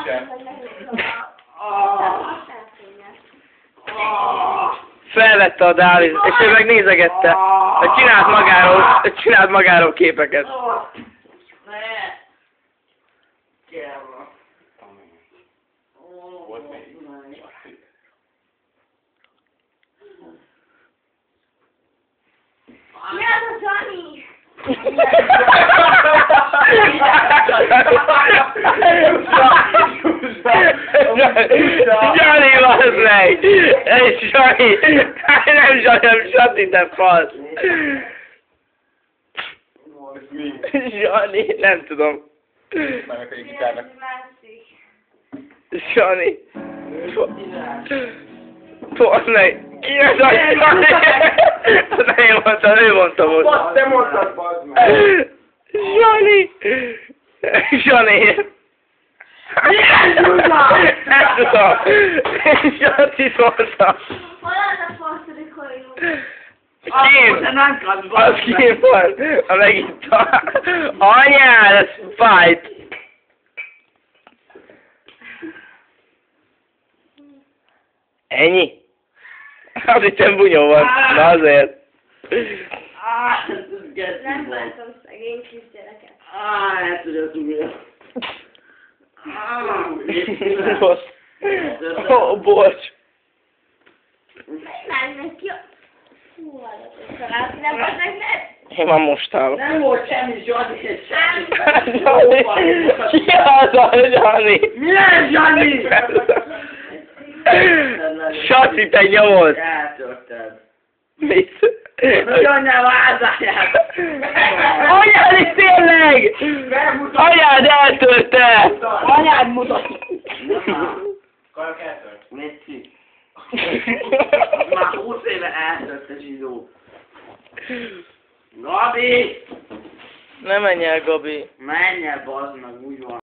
sem. Felvette a Dávid, és ő meg nézegette. Csinált magáról képeket. Volt még. Mi az a Johnny? Johnny, bazd meg! Ez Johnny! Nem Johnny, nem Sati, te fasz! Johnny, nem tudom. Már egy gitárnak. Johnny. Bazd meg! Ki az a Johnny? Az én mondtam, ő mondta most. Basz, te mondtad, bazd meg! Johnny! Johnny! Nem tudom! Johnny mondta! Hol az a fasztodik hajó? Kém! Az kém van! Ha megitta! Anyád, ez fájt! Ennyi? Az itt bunyó van, na azért. Nem bántom szegény kisgyereket. Hát, hogy az ugye. Ó, bocs. Nem, neki a... Hú, az nem az meg nem. Én már most állok. Nem volt semmi, Zsani, semmi. Johnny! Ki az a Johnny? Milyen Zsani? Saci, te nyomod! Eltörted. Mit? Hogy anyám házáját. Anyád is tényleg! Anyád eltörte! Anyád mutat. Karok eltört. Léci. Már 20 éve eltört a zsidó. Gabi! Ne menj el, Gabi. Menj el, bazd meg, úgy van.